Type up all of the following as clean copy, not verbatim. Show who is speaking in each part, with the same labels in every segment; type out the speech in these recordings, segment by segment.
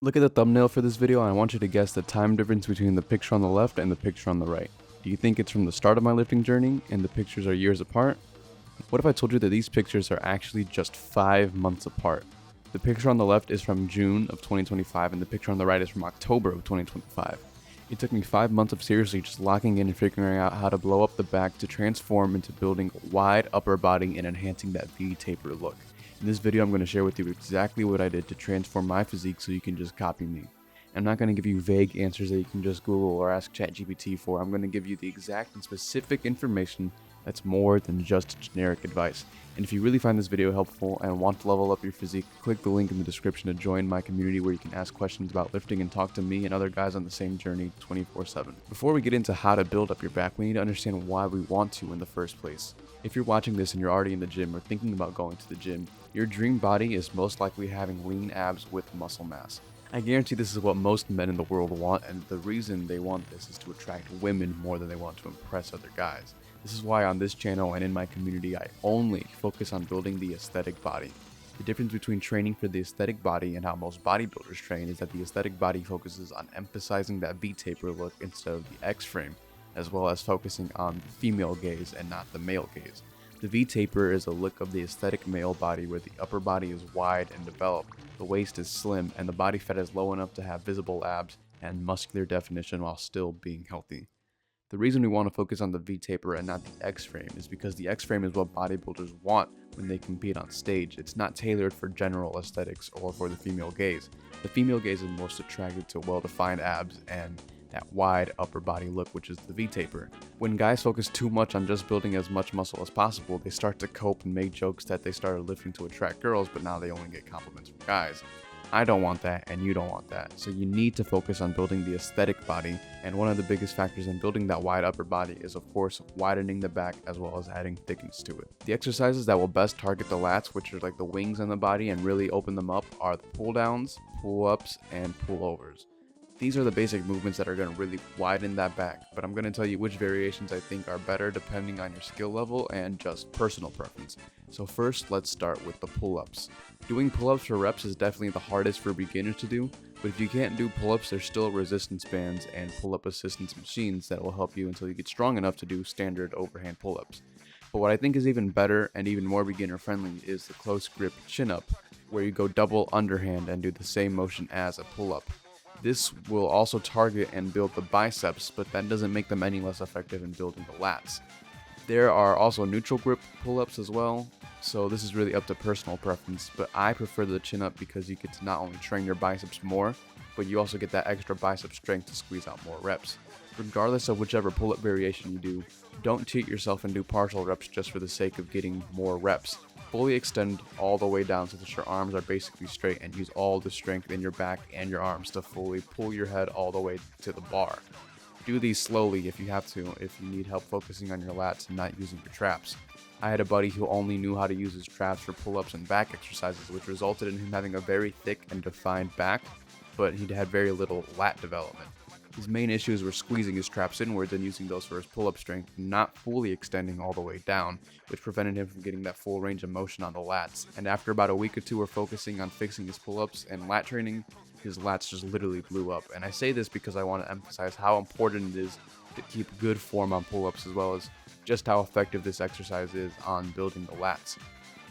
Speaker 1: Look at the thumbnail for this video and I want you to guess the time difference between the picture on the left and the picture on the right. Do you think it's from the start of my lifting journey and the pictures are years apart? What if I told you that these pictures are actually just 5 months apart? The picture on the left is from June of 2025 and the picture on the right is from October of 2025. It took me 5 months of seriously just locking in and figuring out how to blow up the back to transform into building a wide upper body and enhancing that V taper look. In this video, I'm going to share with you exactly what I did to transform my physique so you can just copy me. I'm not going to give you vague answers that you can just Google or ask ChatGPT for. I'm going to give you the exact and specific information that's more than just generic advice. And if you really find this video helpful and want to level up your physique, click the link in the description to join my community where you can ask questions about lifting and talk to me and other guys on the same journey 24/7. Before we get into how to build up your back, we need to understand why we want to in the first place. If you're watching this and you're already in the gym or thinking about going to the gym, your dream body is most likely having lean abs with muscle mass. I guarantee this is what most men in the world want, and the reason they want this is to attract women more than they want to impress other guys. This is why on this channel and in my community I only focus on building the aesthetic body. The difference between training for the aesthetic body and how most bodybuilders train is that the aesthetic body focuses on emphasizing that V taper look instead of the X frame, as well as focusing on the female gaze and not the male gaze. The V taper is a look of the aesthetic male body where the upper body is wide and developed, the waist is slim, and the body fat is low enough to have visible abs and muscular definition while still being healthy. The reason we want to focus on the V taper and not the X frame is because the X frame is what bodybuilders want when they compete on stage. It's not tailored for general aesthetics or for the female gaze. The female gaze is most attracted to well-defined abs and that wide upper body look, which is the V taper. When guys focus too much on just building as much muscle as possible, they start to cope and make jokes that they started lifting to attract girls, but now they only get compliments from guys. I don't want that, and you don't want that. So you need to focus on building the aesthetic body, and one of the biggest factors in building that wide upper body is, of course, widening the back as well as adding thickness to it. The exercises that will best target the lats, which are like the wings on the body, and really open them up are the pull downs, pull ups, and pull overs. These are the basic movements that are going to really widen that back, but I'm going to tell you which variations I think are better depending on your skill level and just personal preference. So first, let's start with the pull-ups. Doing pull-ups for reps is definitely the hardest for beginners to do, but if you can't do pull-ups, there's still resistance bands and pull-up assistance machines that will help you until you get strong enough to do standard overhand pull-ups. But what I think is even better and even more beginner-friendly is the close grip chin-up, where you go double underhand and do the same motion as a pull-up. This will also target and build the biceps, but that doesn't make them any less effective in building the lats. There are also neutral grip pull-ups as well, so this is really up to personal preference, but I prefer the chin-up because you get to not only train your biceps more, but you also get that extra bicep strength to squeeze out more reps. Regardless of whichever pull-up variation you do, don't cheat yourself and do partial reps just for the sake of getting more reps. Fully extend all the way down so that your arms are basically straight and use all the strength in your back and your arms to fully pull your head all the way to the bar. Do these slowly if you have to, if you need help focusing on your lats and not using your traps. I had a buddy who only knew how to use his traps for pull-ups and back exercises, which resulted in him having a very thick and defined back, but he had very little lat development. His main issues were squeezing his traps inwards and using those for his pull-up strength, not fully extending all the way down, which prevented him from getting that full range of motion on the lats. And after about a week or two of focusing on fixing his pull-ups and lat training, his lats just literally blew up. And I say this because I want to emphasize how important it is to keep good form on pull-ups, as well as just how effective this exercise is on building the lats.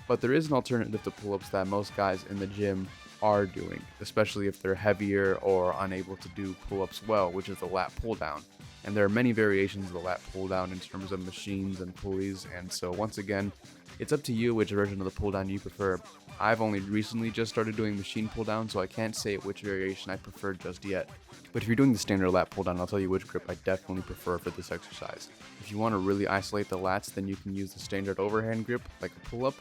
Speaker 1: But there is an alternative to pull-ups that most guys in the gym are doing, especially if they're heavier or unable to do pull-ups well, which is the lat pull down. And there are many variations of the lat pull down in terms of machines and pulleys, and so once again, it's up to you which version of the pull down you prefer. I've only recently just started doing machine pull down, so I can't say which variation I prefer just yet. But if you're doing the standard lat pull down, I'll tell you which grip I definitely prefer for this exercise. If you want to really isolate the lats, then you can use the standard overhand grip like a pull-up.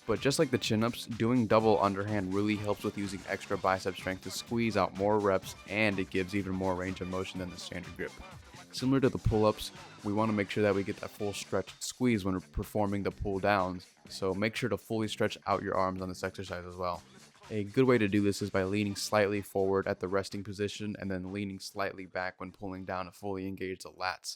Speaker 1: But just like the chin-ups, doing double underhand really helps with using extra bicep strength to squeeze out more reps, and it gives even more range of motion than the standard grip. Similar to the pull-ups, we want to make sure that we get that full stretch and squeeze when we're performing the pull downs, so make sure to fully stretch out your arms on this exercise as well. A good way to do this is by leaning slightly forward at the resting position and then leaning slightly back when pulling down to fully engage the lats.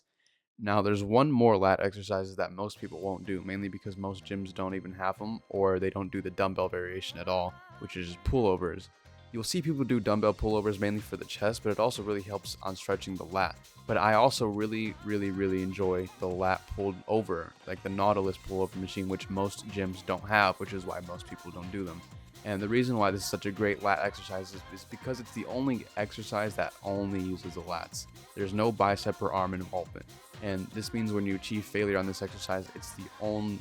Speaker 1: Now, there's one more lat exercises that most people won't do, mainly because most gyms don't even have them, or they don't do the dumbbell variation at all, which is pullovers. You'll see people do dumbbell pullovers mainly for the chest, but it also really helps on stretching the lat. But I also really enjoy the lat pulled over, like the Nautilus pullover machine, which most gyms don't have, which is why most people don't do them. And the reason why this is such a great lat exercise is because it's the only exercise that only uses the lats. There's no bicep or arm involvement. And this means when you achieve failure on this exercise, it's only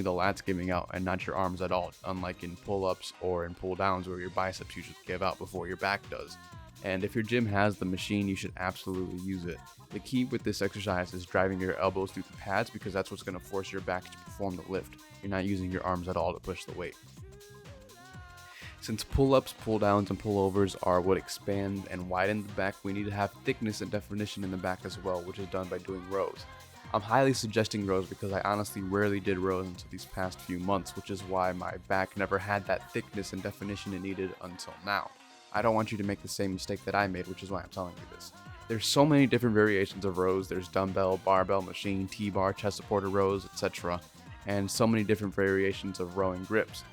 Speaker 1: the lats giving out and not your arms at all, unlike in pull-ups or in pull-downs where your biceps usually give out before your back does. And if your gym has the machine, you should absolutely use it. The key with this exercise is driving your elbows through the pads, because that's what's going to force your back to perform the lift. You're not using your arms at all to push the weight. Since pull-ups, pull-downs, and pullovers are what expand and widen the back, we need to have thickness and definition in the back as well, which is done by doing rows. I'm highly suggesting rows because I honestly rarely did rows until these past few months, which is why my back never had that thickness and definition it needed until now. I don't want you to make the same mistake that I made, which is why I'm telling you this. There's so many different variations of rows. There's dumbbell, barbell, machine, T-bar, chest supported rows, etc. And so many different variations of rowing grips.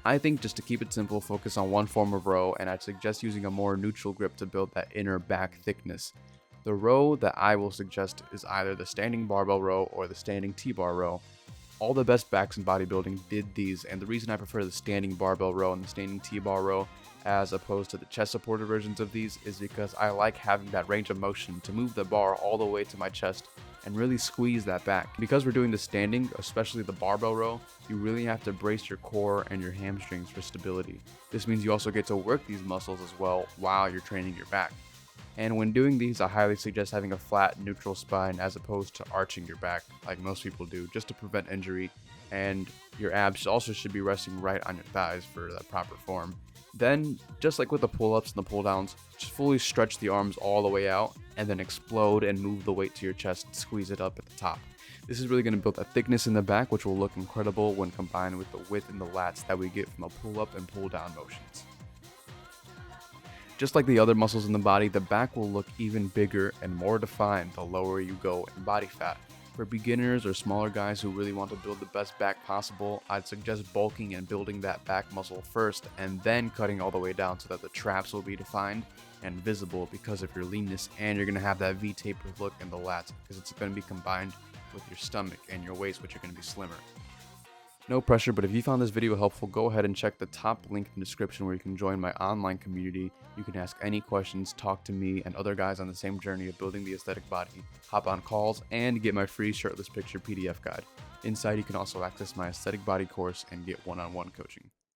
Speaker 1: I think just to keep it simple, focus on one form of row, and I'd suggest using a more neutral grip to build that inner back thickness. The row that I will suggest is either the standing barbell row or the standing T-bar row. All the best backs in bodybuilding did these, and the reason I prefer the standing barbell row and the standing T-bar row as opposed to the chest supported versions of these is because I like having that range of motion to move the bar all the way to my chest and really squeeze that back. Because we're doing the standing, especially the barbell row, you really have to brace your core and your hamstrings for stability. This means you also get to work these muscles as well while you're training your back. And when doing these, I highly suggest having a flat, neutral spine as opposed to arching your back like most people do, just to prevent injury. And your abs also should be resting right on your thighs for that proper form. Then, just like with the pull-ups and the pull-downs, just fully stretch the arms all the way out and then explode and move the weight to your chest and squeeze it up at the top. This is really going to build a thickness in the back, which will look incredible when combined with the width in the lats that we get from the pull-up and pull-down motions. Just like the other muscles in the body, the back will look even bigger and more defined the lower you go in body fat. For beginners or smaller guys who really want to build the best back possible, I'd suggest bulking and building that back muscle first and then cutting all the way down so that the traps will be defined and visible because of your leanness, and you're going to have that V-tapered look in the lats because it's going to be combined with your stomach and your waist, which are going to be slimmer. No pressure, but if you found this video helpful, go ahead and check the top link in the description where you can join my online community. You can ask any questions, talk to me and other guys on the same journey of building the aesthetic body, hop on calls, and get my free shirtless picture PDF guide. Inside, you can also access my aesthetic body course and get one-on-one coaching.